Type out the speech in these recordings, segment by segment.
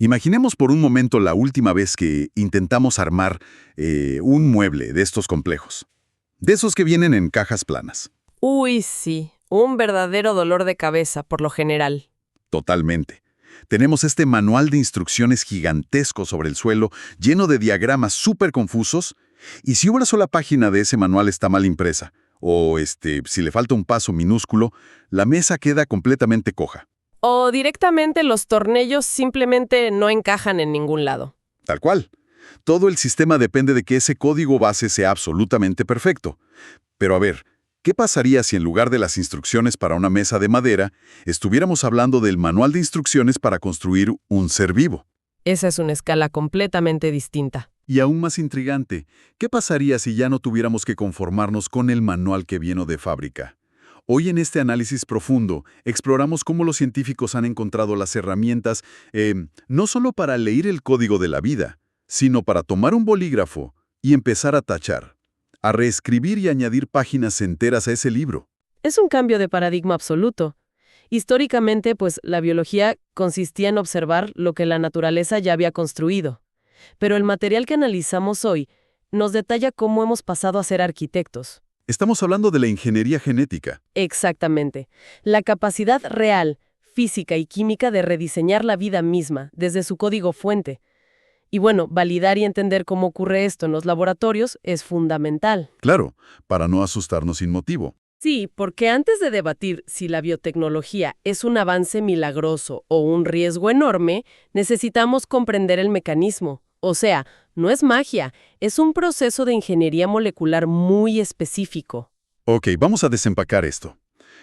Imaginemos por un momento la última vez que intentamos armar un mueble de estos complejos. De esos que vienen en cajas planas. Uy, sí, un verdadero dolor de cabeza, por lo general. Totalmente. Tenemos este manual de instrucciones gigantesco sobre el suelo, lleno de diagramas súper confusos, y si una sola página de ese manual está mal impresa, o si le falta un paso minúsculo, la mesa queda completamente coja. O directamente los tornillos simplemente no encajan en ningún lado. Tal cual. Todo el sistema depende de que ese código base sea absolutamente perfecto. Pero a ver, ¿qué pasaría si en lugar de las instrucciones para una mesa de madera, estuviéramos hablando del manual de instrucciones para construir un ser vivo? Esa es una escala completamente distinta. Y aún más intrigante, ¿qué pasaría si ya no tuviéramos que conformarnos con el manual que vino de fábrica? Hoy en este análisis profundo, exploramos cómo los científicos han encontrado las herramientas no solo para leer el código de la vida, sino para tomar un bolígrafo y empezar a tachar, a reescribir y añadir páginas enteras a ese libro. Es un cambio de paradigma absoluto. Históricamente, pues, la biología consistía en observar lo que la naturaleza ya había construido. Pero el material que analizamos hoy nos detalla cómo hemos pasado a ser arquitectos. Estamos hablando de la ingeniería genética. Exactamente. La capacidad real, física y química de rediseñar la vida misma desde su código fuente. Y bueno, validar y entender cómo ocurre esto en los laboratorios es fundamental. Claro, para no asustarnos sin motivo. Sí, porque antes de debatir si la biotecnología es un avance milagroso o un riesgo enorme, necesitamos comprender el mecanismo. O sea, no es magia, es un proceso de ingeniería molecular muy específico. Ok, vamos a desempacar esto.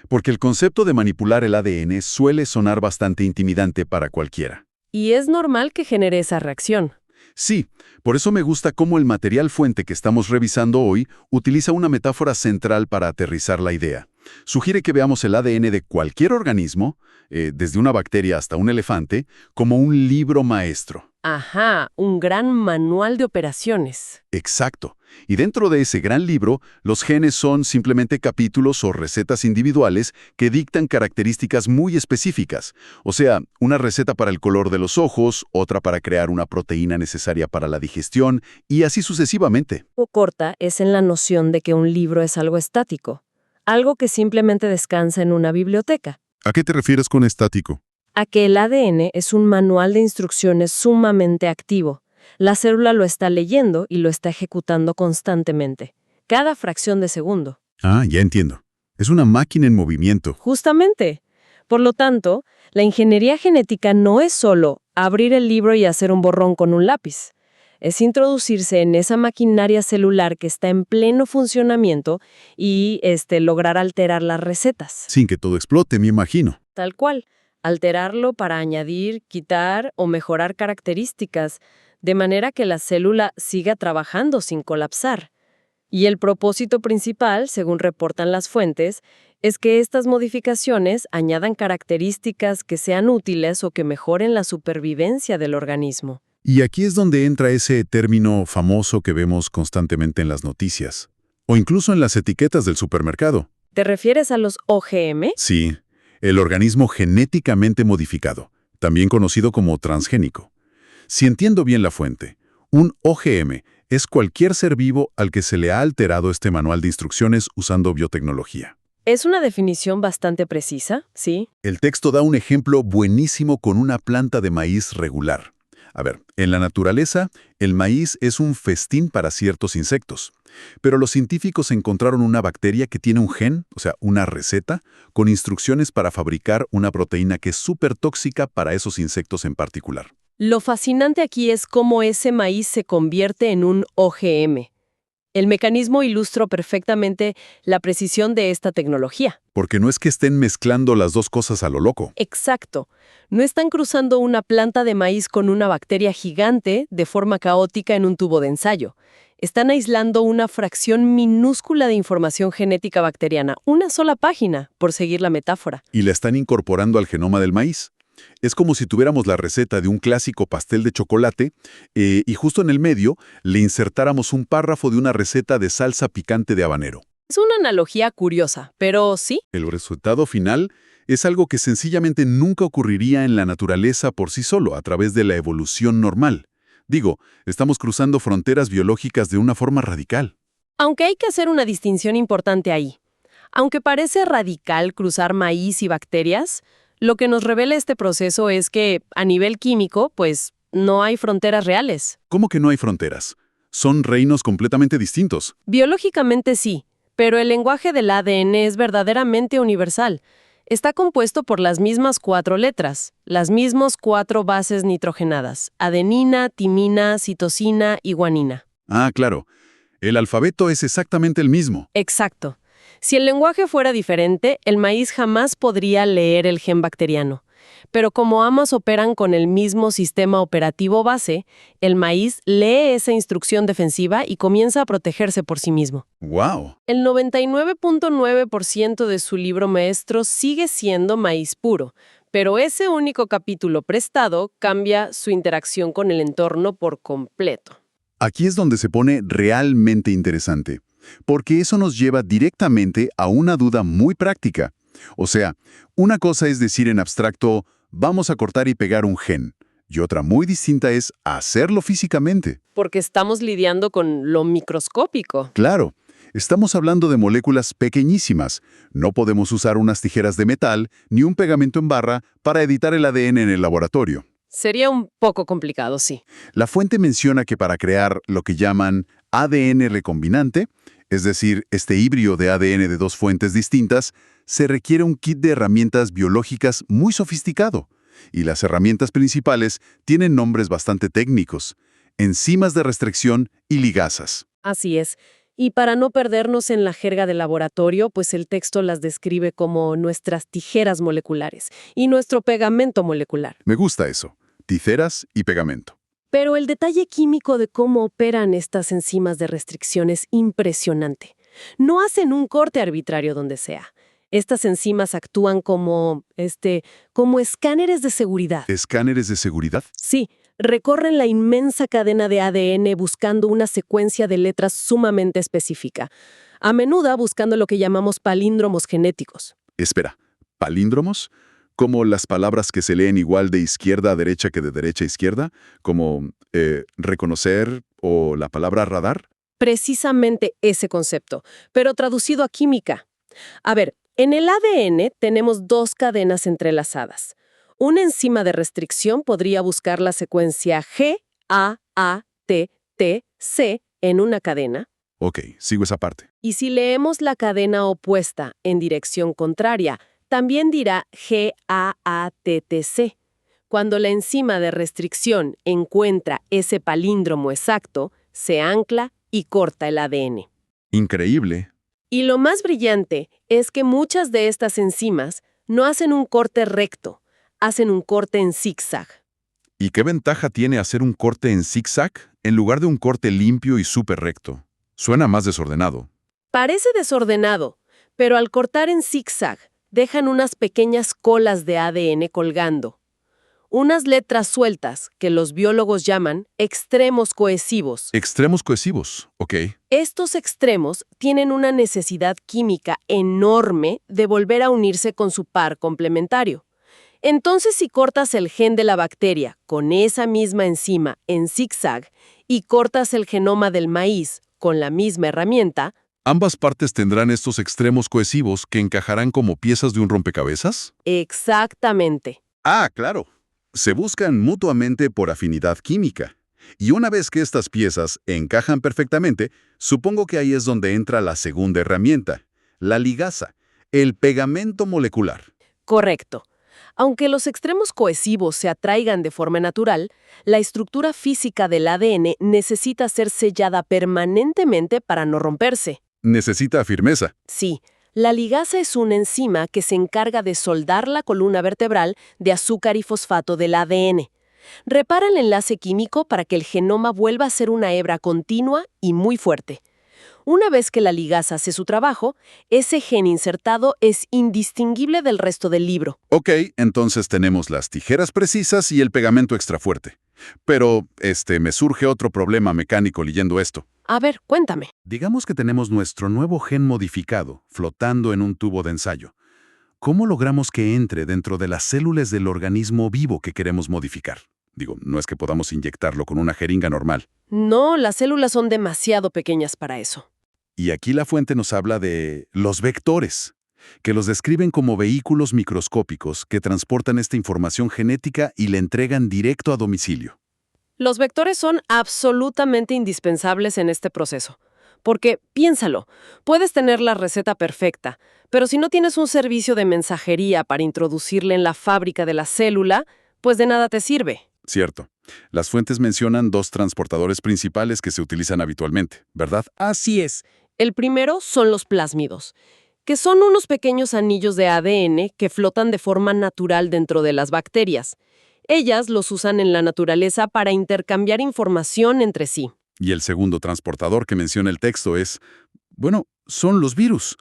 Porque el concepto de manipular el ADN suele sonar bastante intimidante para cualquiera. Y es normal que genere esa reacción. Sí, por eso me gusta cómo el material fuente que estamos revisando hoy utiliza una metáfora central para aterrizar la idea. Sugiere que veamos el ADN de cualquier organismo, desde una bacteria hasta un elefante, como un libro maestro. Ajá, un gran manual de operaciones. Exacto. Y dentro de ese gran libro, los genes son simplemente capítulos o recetas individuales que dictan características muy específicas. O sea, una receta para el color de los ojos, otra para crear una proteína necesaria para la digestión, y así sucesivamente. O corta es en la noción de que un libro es algo estático, algo que simplemente descansa en una biblioteca. ¿A qué te refieres con estático? A que el ADN es un manual de instrucciones sumamente activo. La célula lo está leyendo y lo está ejecutando constantemente, cada fracción de segundo. Ah, ya entiendo. Es una máquina en movimiento. Justamente. Por lo tanto, la ingeniería genética no es solo abrir el libro y hacer un borrón con un lápiz. Es introducirse en esa maquinaria celular que está en pleno funcionamiento y lograr alterar las recetas. Sin que todo explote, me imagino. Tal cual. Alterarlo para añadir, quitar o mejorar características, de manera que la célula siga trabajando sin colapsar. Y el propósito principal, según reportan las fuentes, es que estas modificaciones añadan características que sean útiles o que mejoren la supervivencia del organismo. Y aquí es donde entra ese término famoso que vemos constantemente en las noticias, o incluso en las etiquetas del supermercado. ¿Te refieres a los OGM? Sí, el organismo genéticamente modificado, también conocido como transgénico. Si entiendo bien la fuente, un OGM es cualquier ser vivo al que se le ha alterado este manual de instrucciones usando biotecnología. Es una definición bastante precisa, sí. El texto da un ejemplo buenísimo con una planta de maíz regular. A ver, en la naturaleza, el maíz es un festín para ciertos insectos. Pero los científicos encontraron una bacteria que tiene un gen, o sea, una receta, con instrucciones para fabricar una proteína que es súper tóxica para esos insectos en particular. Lo fascinante aquí es cómo ese maíz se convierte en un OGM. El mecanismo ilustra perfectamente la precisión de esta tecnología. Porque no es que estén mezclando las dos cosas a lo loco. Exacto. No están cruzando una planta de maíz con una bacteria gigante de forma caótica en un tubo de ensayo. Están aislando una fracción minúscula de información genética bacteriana, una sola página, por seguir la metáfora. Y la están incorporando al genoma del maíz. Es como si tuviéramos la receta de un clásico pastel de chocolate y justo en el medio le insertáramos un párrafo de una receta de salsa picante de habanero. Es una analogía curiosa, pero sí. El resultado final Es algo que sencillamente nunca ocurriría en la naturaleza por sí solo, a través de la evolución normal. Digo, estamos cruzando fronteras biológicas de una forma radical. Aunque hay que hacer una distinción importante ahí. Aunque parece radical cruzar maíz y bacterias, lo que nos revela este proceso es que, a nivel químico, pues, no hay fronteras reales. ¿Cómo que no hay fronteras? Son reinos completamente distintos. Biológicamente sí, pero el lenguaje del ADN es verdaderamente universal. Está compuesto por las mismas 4 letras, las mismas 4 bases nitrogenadas: adenina, timina, citosina y guanina. Ah, claro. El alfabeto es exactamente el mismo. Exacto. Si el lenguaje fuera diferente, el maíz jamás podría leer el gen bacteriano. Pero como ambas operan con el mismo sistema operativo base, el maíz lee esa instrucción defensiva y comienza a protegerse por sí mismo. ¡Wow! El 99.9% de su libro maestro sigue siendo maíz puro, pero ese único capítulo prestado cambia su interacción con el entorno por completo. Aquí es donde se pone realmente interesante, porque eso nos lleva directamente a una duda muy práctica. O sea, una cosa es decir en abstracto, vamos a cortar y pegar un gen, y otra muy distinta es hacerlo físicamente. Porque estamos lidiando con lo microscópico. Claro, estamos hablando de moléculas pequeñísimas. No podemos usar unas tijeras de metal ni un pegamento en barra para editar el ADN en el laboratorio. Sería un poco complicado, sí. La fuente menciona que para crear lo que llaman ADN recombinante, es decir, este híbrido de ADN de 2 fuentes distintas, se requiere un kit de herramientas biológicas muy sofisticado. Y las herramientas principales tienen nombres bastante técnicos: enzimas de restricción y ligasas. Así es. Y para no perdernos en la jerga del laboratorio, pues el texto las describe como nuestras tijeras moleculares y nuestro pegamento molecular. Me gusta eso: tijeras y pegamento. Pero el detalle químico de cómo operan estas enzimas de restricción es impresionante. No hacen un corte arbitrario donde sea. Estas enzimas actúan como escáneres de seguridad. ¿Escáneres de seguridad? Sí, recorren la inmensa cadena de ADN buscando una secuencia de letras sumamente específica, a menudo buscando lo que llamamos palíndromos genéticos. Espera, ¿palíndromos? ¿Como las palabras que se leen igual de izquierda a derecha que de derecha a izquierda? ¿Como reconocer o la palabra radar? Precisamente ese concepto, pero traducido a química. A ver, en el ADN tenemos 2 cadenas entrelazadas. Una enzima de restricción podría buscar la secuencia G, A, T, T, C en una cadena. Ok, sigo esa parte. Y si leemos la cadena opuesta en dirección contraria, también dirá G, A, T, T, C. Cuando la enzima de restricción encuentra ese palíndromo exacto, se ancla y corta el ADN. Increíble. Y lo más brillante es que muchas de estas enzimas no hacen un corte recto, hacen un corte en zigzag. ¿Y qué ventaja tiene hacer un corte en zigzag en lugar de un corte limpio y súper recto? Suena más desordenado. Parece desordenado, pero al cortar en zigzag, dejan unas pequeñas colas de ADN colgando. Unas letras sueltas que los biólogos llaman extremos cohesivos. Extremos cohesivos, ok. Estos extremos tienen una necesidad química enorme de volver a unirse con su par complementario. Entonces, si cortas el gen de la bacteria con esa misma enzima en zigzag y cortas el genoma del maíz con la misma herramienta, ¿ambas partes tendrán estos extremos cohesivos que encajarán como piezas de un rompecabezas? exactamente. Ah, claro. Se buscan mutuamente por afinidad química. Y una vez que estas piezas encajan perfectamente, supongo que ahí es donde entra la segunda herramienta, la ligasa, el pegamento molecular. Correcto. Aunque los extremos cohesivos se atraigan de forma natural, la estructura física del ADN necesita ser sellada permanentemente para no romperse. Necesita firmeza. Sí, la ligasa es una enzima que se encarga de soldar la columna vertebral de azúcar y fosfato del ADN. Repara el enlace químico para que el genoma vuelva a ser una hebra continua y muy fuerte. Una vez que la ligasa hace su trabajo, ese gen insertado es indistinguible del resto del libro. Ok, entonces tenemos las tijeras precisas y el pegamento extra fuerte. Pero, me surge otro problema mecánico leyendo esto. A ver, cuéntame. Digamos que tenemos nuestro nuevo gen modificado, flotando en un tubo de ensayo. ¿cómo logramos que entre dentro de las células del organismo vivo que queremos modificar? Digo, no es que podamos inyectarlo con una jeringa normal. No, las células son demasiado pequeñas para eso. Y aquí la fuente nos habla de los vectores, que los describen como vehículos microscópicos que transportan esta información genética y la entregan directo a domicilio. Los vectores son absolutamente indispensables en este proceso. Porque, piénsalo, puedes tener la receta perfecta, pero si no tienes un servicio de mensajería para introducirle en la fábrica de la célula, pues de nada te sirve. Cierto. Las fuentes mencionan dos transportadores principales que se utilizan habitualmente, ¿verdad? Así es. El primero son los plásmidos, que son unos pequeños anillos de ADN que flotan de forma natural dentro de las bacterias. Ellas los usan en la naturaleza para intercambiar información entre sí. Y el segundo transportador que menciona el texto es, bueno, son los virus.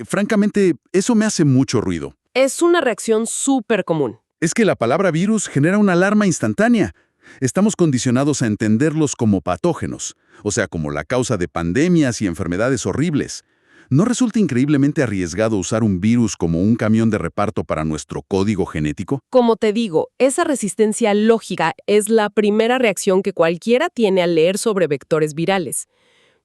Francamente, eso me hace mucho ruido. Es una reacción súper común. Es que la palabra virus genera una alarma instantánea. Estamos condicionados a entenderlos como patógenos, o sea, como la causa de pandemias y enfermedades horribles. ¿No resulta increíblemente arriesgado usar un virus como un camión de reparto para nuestro código genético? Como te digo, esa resistencia lógica es la primera reacción que cualquiera tiene al leer sobre vectores virales.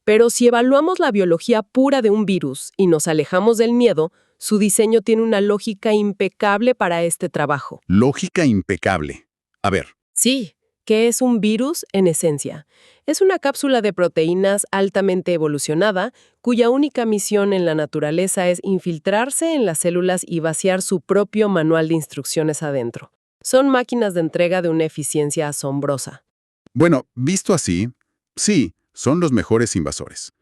Pero si evaluamos la biología pura de un virus y nos alejamos del miedo, su diseño tiene una lógica impecable para este trabajo. Lógica impecable. A ver. Sí, ¿qué es un virus en esencia? Es una cápsula de proteínas altamente evolucionada, cuya única misión en la naturaleza es infiltrarse en las células y vaciar su propio manual de instrucciones adentro. Son máquinas de entrega de una eficiencia asombrosa. Bueno, visto así, sí, son los mejores invasores.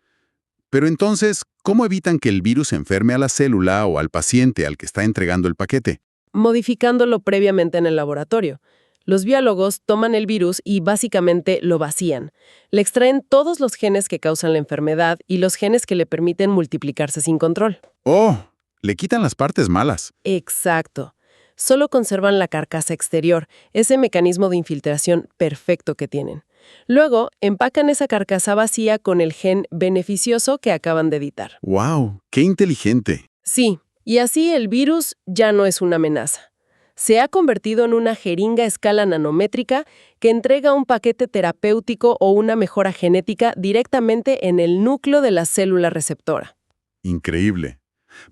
Pero entonces, ¿cómo evitan que el virus enferme a la célula o al paciente al que está entregando el paquete? Modificándolo previamente en el laboratorio. Los biólogos toman el virus y básicamente lo vacían. Le extraen todos los genes que causan la enfermedad y los genes que le permiten multiplicarse sin control. ¡Oh! Le quitan las partes malas. Exacto. Solo conservan la carcasa exterior, ese mecanismo de infiltración perfecto que tienen. Luego, empacan esa carcasa vacía con el gen beneficioso que acaban de editar. ¡Wow! ¡Qué inteligente! Sí, y así el virus ya no es una amenaza. Se ha convertido en una jeringa a escala nanométrica que entrega un paquete terapéutico o una mejora genética directamente en el núcleo de la célula receptora. Increíble.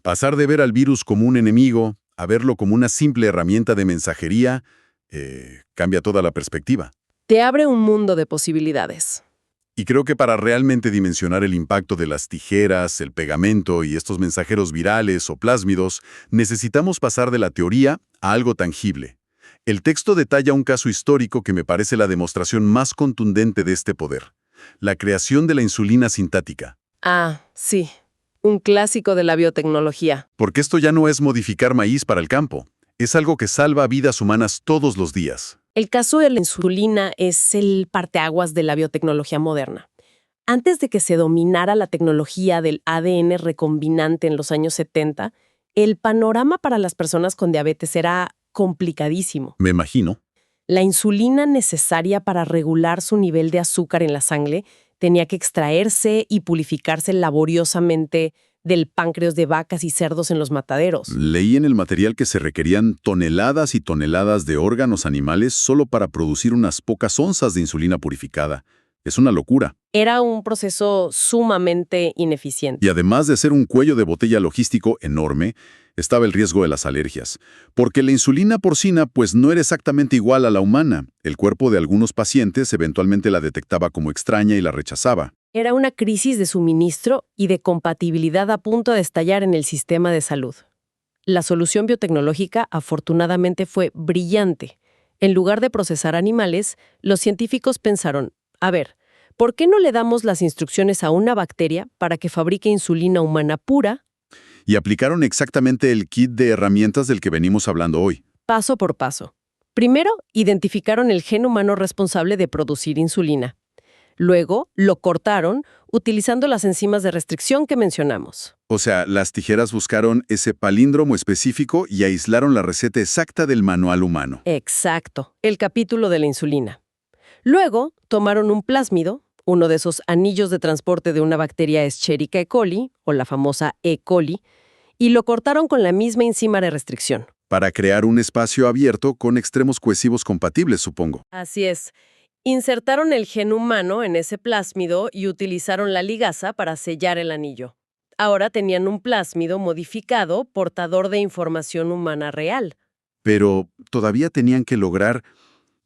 Pasar de ver al virus como un enemigo a verlo como una simple herramienta de mensajería cambia toda la perspectiva. Te abre un mundo de posibilidades. Y creo que para realmente dimensionar el impacto de las tijeras, el pegamento y estos mensajeros virales o plásmidos, necesitamos pasar de la teoría a algo tangible. El texto detalla un caso histórico que me parece la demostración más contundente de este poder: la creación de la insulina sintática. Ah, sí. Un clásico de la biotecnología. Porque esto ya no es modificar maíz para el campo, es algo que salva vidas humanas todos los días. El caso de la insulina es el parteaguas de la biotecnología moderna. Antes de que se dominara la tecnología del ADN recombinante en los años 70, el panorama para las personas con diabetes era complicadísimo. Me imagino. La insulina necesaria para regular su nivel de azúcar en la sangre tenía que extraerse y purificarse laboriosamente del páncreas de vacas y cerdos en los mataderos. Leí en el material que se requerían toneladas y toneladas de órganos animales solo para producir unas pocas onzas de insulina purificada. Es una locura. Era un proceso sumamente ineficiente. Y además de ser un cuello de botella logístico enorme, estaba el riesgo de las alergias. Porque la insulina porcina pues no era exactamente igual a la humana. El cuerpo de algunos pacientes eventualmente la detectaba como extraña y la rechazaba. Era una crisis de suministro y de compatibilidad a punto de estallar en el sistema de salud. La solución biotecnológica, afortunadamente, fue brillante. En lugar de procesar animales, los científicos pensaron, a ver, ¿por qué no le damos las instrucciones a una bacteria para que fabrique insulina humana pura? Y aplicaron exactamente el kit de herramientas del que venimos hablando hoy. Paso por paso. Primero, identificaron el gen humano responsable de producir insulina. Luego, lo cortaron utilizando las enzimas de restricción que mencionamos. O sea, las tijeras buscaron ese palíndromo específico y aislaron la receta exacta del manual humano. Exacto, el capítulo de la insulina. Luego, tomaron un plásmido, uno de esos anillos de transporte de una bacteria Escherichia coli, o la famosa E. coli, y lo cortaron con la misma enzima de restricción. Para crear un espacio abierto con extremos cohesivos compatibles, supongo. Así es. Insertaron el gen humano en ese plásmido y utilizaron la ligasa para sellar el anillo. Ahora tenían un plásmido modificado portador de información humana real. Pero todavía tenían que lograr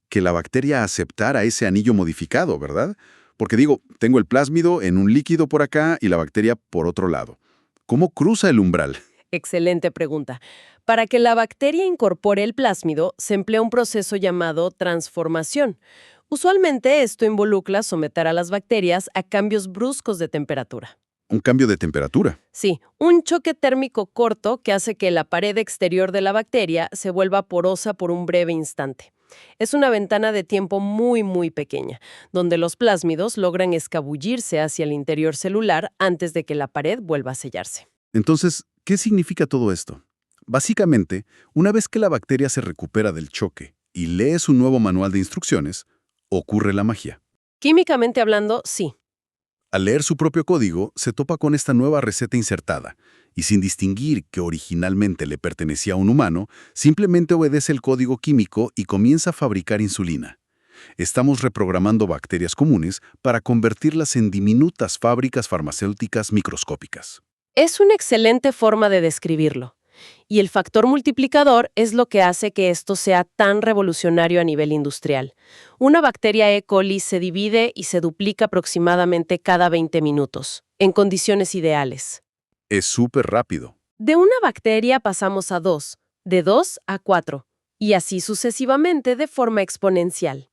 que la bacteria aceptara ese anillo modificado, ¿verdad? Porque digo, tengo el plásmido en un líquido por acá y la bacteria por otro lado. ¿Cómo cruza el umbral? Excelente pregunta. Para que la bacteria incorpore el plásmido, se emplea un proceso llamado transformación. Usualmente esto involucra someter a las bacterias a cambios bruscos de temperatura. Un cambio de temperatura. Sí, un choque térmico corto que hace que la pared exterior de la bacteria se vuelva porosa por un breve instante. Es una ventana de tiempo muy pequeña, donde los plásmidos logran escabullirse hacia el interior celular antes de que la pared vuelva a sellarse. Entonces, ¿qué significa todo esto? Básicamente, una vez que la bacteria se recupera del choque y lee su nuevo manual de instrucciones, ocurre la magia. Químicamente hablando, sí. Al leer su propio código, se topa con esta nueva receta insertada, y sin distinguir que originalmente le pertenecía a un humano, simplemente obedece el código químico y comienza a fabricar insulina. Estamos reprogramando bacterias comunes para convertirlas en diminutas fábricas farmacéuticas microscópicas. Es una excelente forma de describirlo. Y el factor multiplicador es lo que hace que esto sea tan revolucionario a nivel industrial. Una bacteria E. coli se divide y se duplica aproximadamente cada 20 minutos, en condiciones ideales. Es súper rápido. De una bacteria pasamos a 2, de 2 a 4, y así sucesivamente de forma exponencial.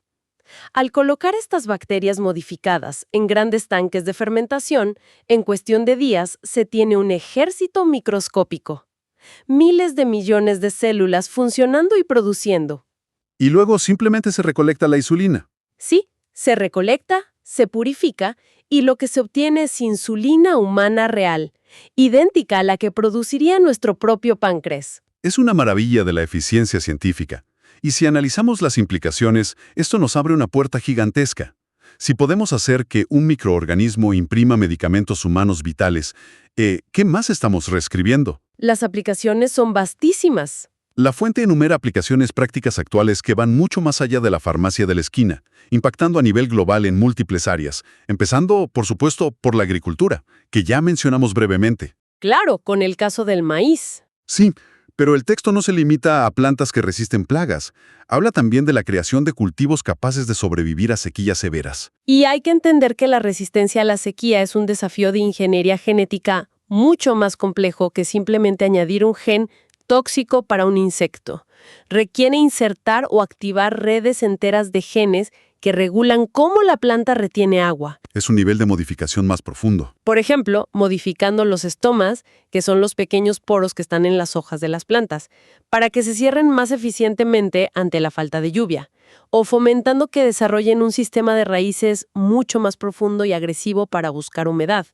Al colocar estas bacterias modificadas en grandes tanques de fermentación, en cuestión de días se tiene un ejército microscópico. Miles de millones de células funcionando y produciendo. Y luego simplemente se recolecta la insulina. Sí, se recolecta, se purifica y lo que se obtiene es insulina humana real, idéntica a la que produciría nuestro propio páncreas. Es una maravilla de la eficiencia científica. Y si analizamos las implicaciones, esto nos abre una puerta gigantesca. Si podemos hacer que un microorganismo imprima medicamentos humanos vitales, ¿qué más estamos reescribiendo? Las aplicaciones son vastísimas. La fuente enumera aplicaciones prácticas actuales que van mucho más allá de la farmacia de la esquina, impactando a nivel global en múltiples áreas, empezando, por supuesto, por la agricultura, que ya mencionamos brevemente. Claro, con el caso del maíz. Sí, pero el texto no se limita a plantas que resisten plagas. Habla también de la creación de cultivos capaces de sobrevivir a sequías severas. Y hay que entender que la resistencia a la sequía es un desafío de ingeniería genética mucho más complejo que simplemente añadir un gen tóxico para un insecto. Requiere insertar o activar redes enteras de genes que regulan cómo la planta retiene agua. Es un nivel de modificación más profundo. Por ejemplo, modificando los estomas, que son los pequeños poros que están en las hojas de las plantas, para que se cierren más eficientemente ante la falta de lluvia, o fomentando que desarrollen un sistema de raíces mucho más profundo y agresivo para buscar humedad.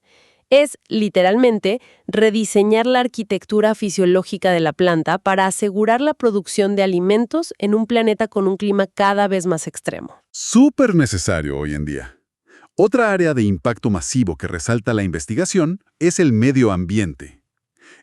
Es, literalmente, rediseñar la arquitectura fisiológica de la planta para asegurar la producción de alimentos en un planeta con un clima cada vez más extremo. Súper necesario hoy en día. Otra área de impacto masivo que resalta la investigación es el medio ambiente.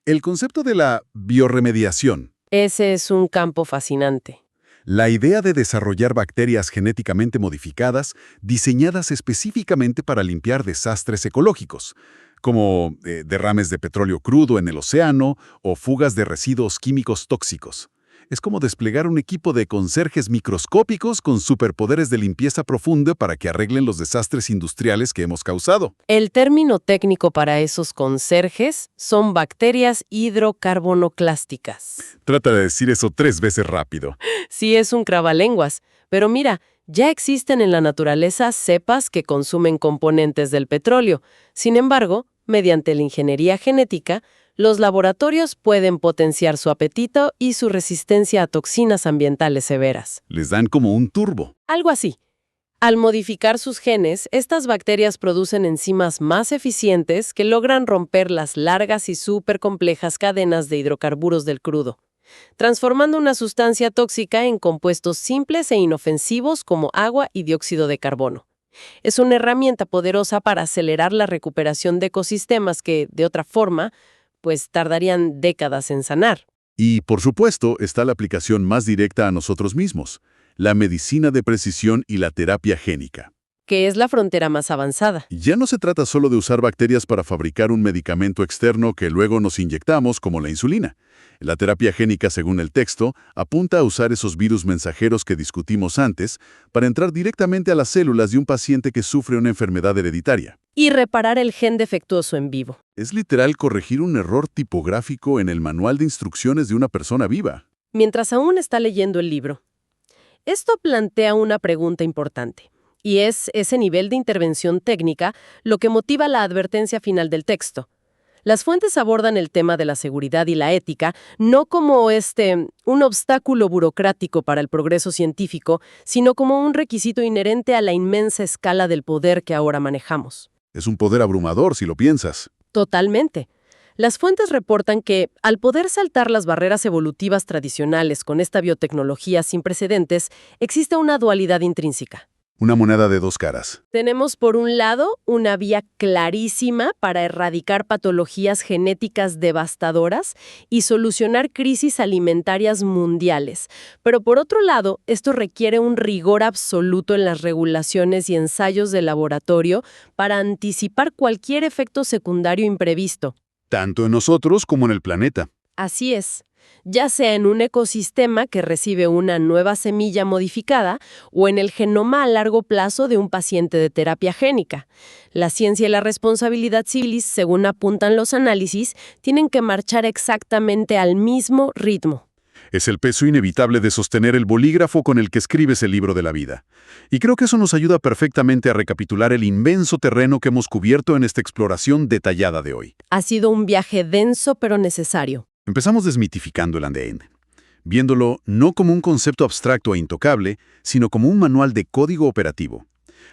El concepto de la biorremediación. Ese es un campo fascinante. La idea de desarrollar bacterias genéticamente modificadas diseñadas específicamente para limpiar desastres ecológicos, como derrames de petróleo crudo en el océano o fugas de residuos químicos tóxicos. Es como desplegar un equipo de conserjes microscópicos con superpoderes de limpieza profunda para que arreglen los desastres industriales que hemos causado. El término técnico para esos conserjes son bacterias hidrocarbonoclásticas. Trata de decir eso 3 veces rápido. Sí, es un cravalenguas, pero mira, ya existen en la naturaleza cepas que consumen componentes del petróleo. Sin embargo, mediante la ingeniería genética, los laboratorios pueden potenciar su apetito y su resistencia a toxinas ambientales severas. Les dan como un turbo. Algo así. Al modificar sus genes, estas bacterias producen enzimas más eficientes que logran romper las largas y súper complejas cadenas de hidrocarburos del crudo, transformando una sustancia tóxica en compuestos simples e inofensivos como agua y dióxido de carbono. Es una herramienta poderosa para acelerar la recuperación de ecosistemas que, de otra forma, pues tardarían décadas en sanar. Y, por supuesto, está la aplicación más directa a nosotros mismos, la medicina de precisión y la terapia génica. Que es la frontera más avanzada. Ya no se trata solo de usar bacterias para fabricar un medicamento externo que luego nos inyectamos, como la insulina. La terapia génica, según el texto, apunta a usar esos virus mensajeros que discutimos antes para entrar directamente a las células de un paciente que sufre una enfermedad hereditaria. Y reparar el gen defectuoso en vivo. Es literal corregir un error tipográfico en el manual de instrucciones de una persona viva. Mientras aún está leyendo el libro, esto plantea una pregunta importante. Y es ese nivel de intervención técnica lo que motiva la advertencia final del texto. Las fuentes abordan el tema de la seguridad y la ética no como un obstáculo burocrático para el progreso científico, sino como un requisito inherente a la inmensa escala del poder que ahora manejamos. Es un poder abrumador, si lo piensas. Totalmente. Las fuentes reportan que, al poder saltar las barreras evolutivas tradicionales con esta biotecnología sin precedentes, existe una dualidad intrínseca. Una moneda de dos caras. Tenemos, por un lado, una vía clarísima para erradicar patologías genéticas devastadoras y solucionar crisis alimentarias mundiales. Pero por otro lado, esto requiere un rigor absoluto en las regulaciones y ensayos de laboratorio para anticipar cualquier efecto secundario imprevisto. Tanto en nosotros como en el planeta. Así es. Ya sea en un ecosistema que recibe una nueva semilla modificada o en el genoma a largo plazo de un paciente de terapia génica. La ciencia y la responsabilidad civilis, según apuntan los análisis, tienen que marchar exactamente al mismo ritmo. Es el peso inevitable de sostener el bolígrafo con el que escribes el libro de la vida. Y creo que eso nos ayuda perfectamente a recapitular el inmenso terreno que hemos cubierto en esta exploración detallada de hoy. Ha sido un viaje denso pero necesario. Empezamos desmitificando el ADN, viéndolo no como un concepto abstracto e intocable, sino como un manual de código operativo.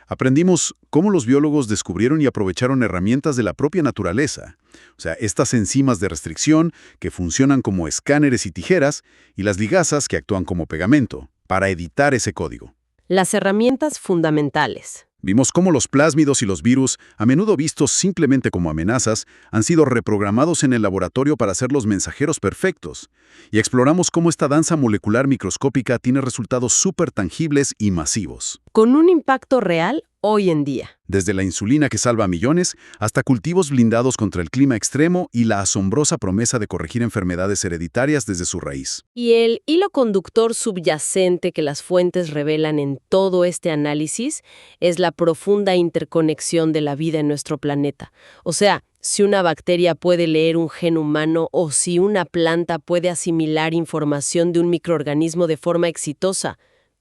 Aprendimos cómo los biólogos descubrieron y aprovecharon herramientas de la propia naturaleza, o sea, estas enzimas de restricción que funcionan como escáneres y tijeras, y las ligasas que actúan como pegamento, para editar ese código. Las herramientas fundamentales. Vimos cómo los plásmidos y los virus, a menudo vistos simplemente como amenazas, han sido reprogramados en el laboratorio para ser los mensajeros perfectos. Y exploramos cómo esta danza molecular microscópica tiene resultados súper tangibles y masivos. Con un impacto real hoy en día. Desde la insulina que salva a millones, hasta cultivos blindados contra el clima extremo y la asombrosa promesa de corregir enfermedades hereditarias desde su raíz. Y el hilo conductor subyacente que las fuentes revelan en todo este análisis es la profunda interconexión de la vida en nuestro planeta. O sea, si una bacteria puede leer un gen humano o si una planta puede asimilar información de un microorganismo de forma exitosa,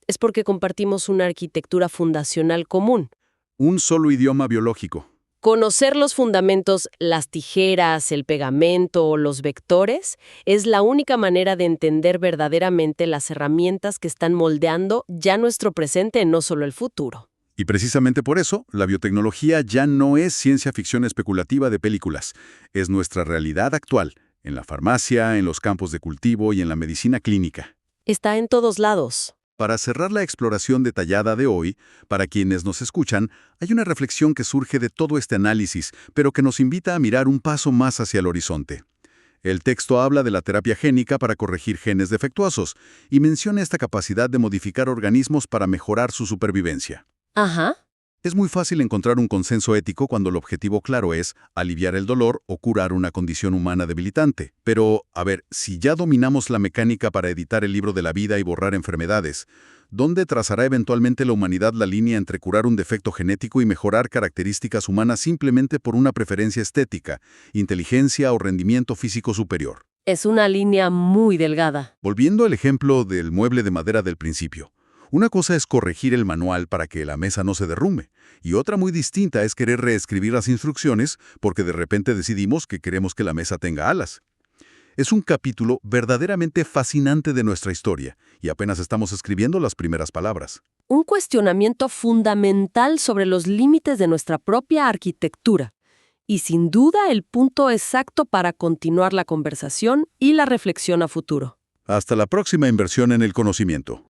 es porque compartimos una arquitectura fundacional común. Un solo idioma biológico. Conocer los fundamentos, las tijeras, el pegamento o los vectores, es la única manera de entender verdaderamente las herramientas que están moldeando ya nuestro presente, no solo el futuro. Y precisamente por eso, la biotecnología ya no es ciencia ficción especulativa de películas. Es nuestra realidad actual, en la farmacia, en los campos de cultivo y en la medicina clínica. Está en todos lados. Para cerrar la exploración detallada de hoy, para quienes nos escuchan, hay una reflexión que surge de todo este análisis, pero que nos invita a mirar un paso más hacia el horizonte. El texto habla de la terapia génica para corregir genes defectuosos y menciona esta capacidad de modificar organismos para mejorar su supervivencia. Ajá. Es muy fácil encontrar un consenso ético cuando el objetivo claro es aliviar el dolor o curar una condición humana debilitante. Pero, a ver, si ya dominamos la mecánica para editar el libro de la vida y borrar enfermedades, ¿dónde trazará eventualmente la humanidad la línea entre curar un defecto genético y mejorar características humanas simplemente por una preferencia estética, inteligencia o rendimiento físico superior? Es una línea muy delgada. Volviendo al ejemplo del mueble de madera del principio. Una cosa es corregir el manual para que la mesa no se derrumbe, y otra muy distinta es querer reescribir las instrucciones porque de repente decidimos que queremos que la mesa tenga alas. Es un capítulo verdaderamente fascinante de nuestra historia, y apenas estamos escribiendo las primeras palabras. Un cuestionamiento fundamental sobre los límites de nuestra propia arquitectura, y sin duda el punto exacto para continuar la conversación y la reflexión a futuro. Hasta la próxima inversión en el conocimiento.